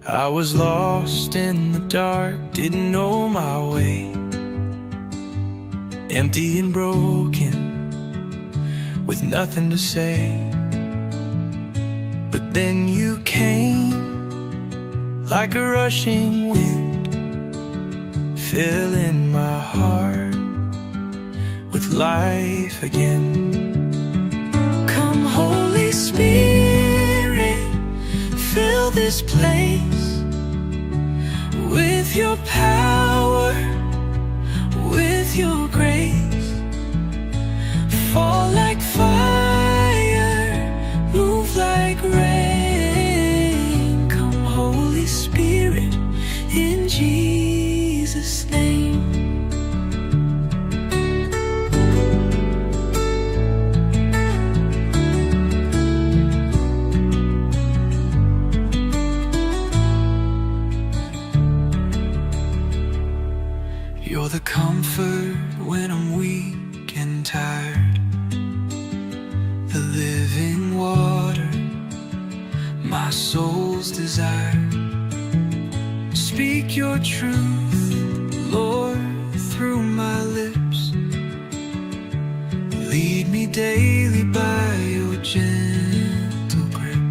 I was lost in the dark, didn't know my way, empty and broken, with nothing to say. But then you came like a rushing wind, filling my heart with life again. Come Holy Spirit, fill this place with your power, with your grace. Fall like fire, move like rain. Come Holy Spirit, in Jesus' name. You're the comfort when I'm weak and tired, the living water, my soul's desire. Speak your truth, Lord, through my lips. Lead me daily by your gentle grip.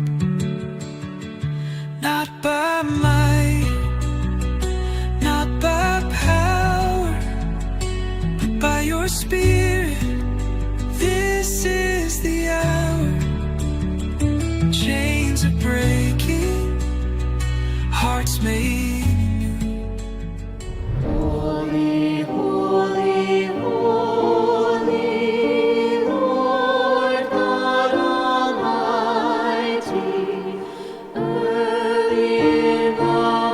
Not by might, not by power, but by your Spirit. This is the hour. Chains are breaking, hearts made new. Holy, holy, holy, Lord God Almighty. Early in the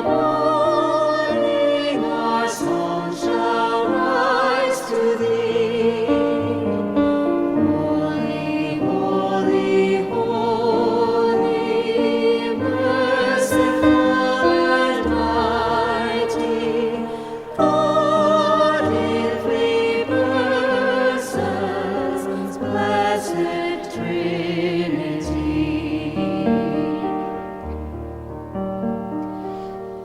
morning our song shall rise to thee. Holy, holy, holy, merciful and mighty, God in three persons, blessed Trinity.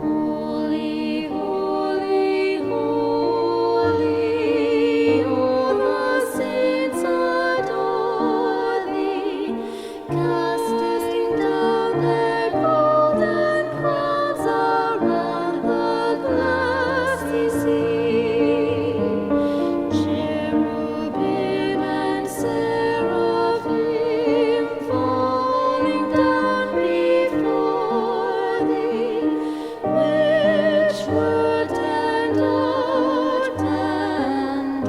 Holy, holy, holy, all the saints adore thee, casting down their golden crowns around the glassy sea. Cherubim and seraphim falling down before thee, which were and art and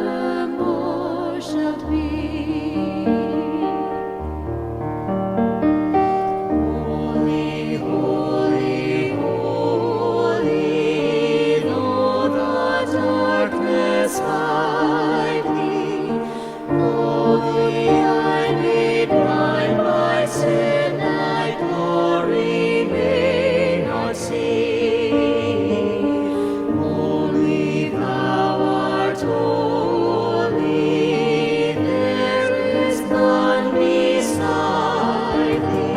evermore shalt be. Holy, holy, holy, though the darkness hide thee, though the eye made blind by sin and glory may not see. Holy thou art holy, there is none beside thee.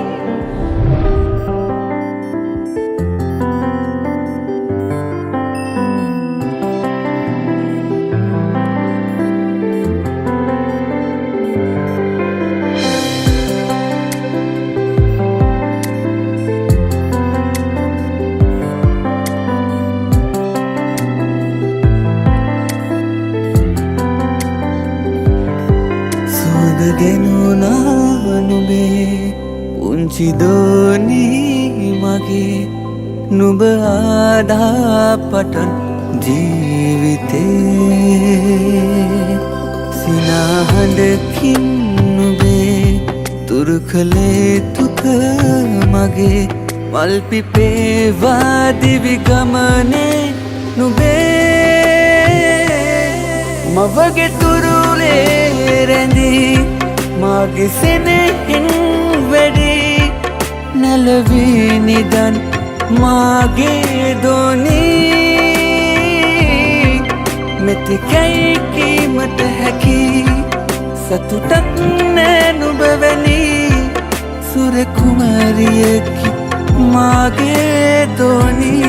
සුවඳ ගෙනුණා නුඹේ පුංචි දෝනි මගේ නුඹ ආදා පටන් ජීවිතේ සිනාහඬකින් නුඹේ තුරු කළේ තුක මගේ මල් පිපේවා දිවි ගමනේ නුඹේ මවගේ තුරුලේ රැඳී මාගේ සෙනෙහින් වැඩි නැලවී නිදන් මාගේ දෝනි මෙතෙකයි කීමට හැකි සතුටක් නෑ නුඹ වැනි සුර කුමාරියකි මාගේ දෝනී.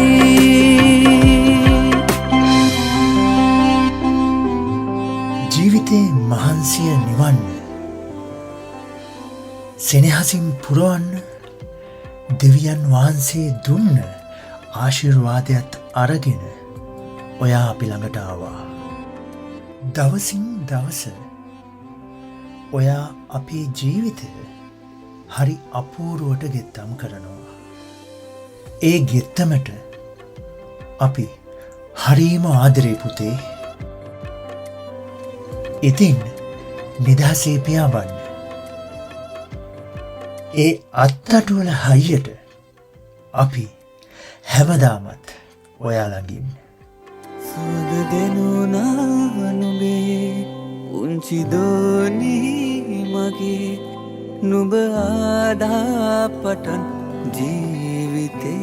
ජීවිතේ මහන්සිය නිවන්න, සෙනෙහසින් පුරවන්න දෙවියන් වහන්සේ දුන්න ආශිර්වාදයත් අරගෙන ඔයා අපි ළඟට ආවා. දවසින් දවස ඔයා අපේ ජීවිතය හරි අපූරුවට ගෙත්තම් කරනවා. ඒ ගෙත්තමට අපි හරීම ආදරේ පුතේ. ඉතින් නිදහසේ පියාඹන්න. ඒ අත්තටුවල හයියට අපි හැමදාමත් ඔයා ළඟින්. සුවඳ දෙනුනා නුඹේ පුංචි දෝනී මගේ, නුඹ ආදා පටන් ජීවිතේ.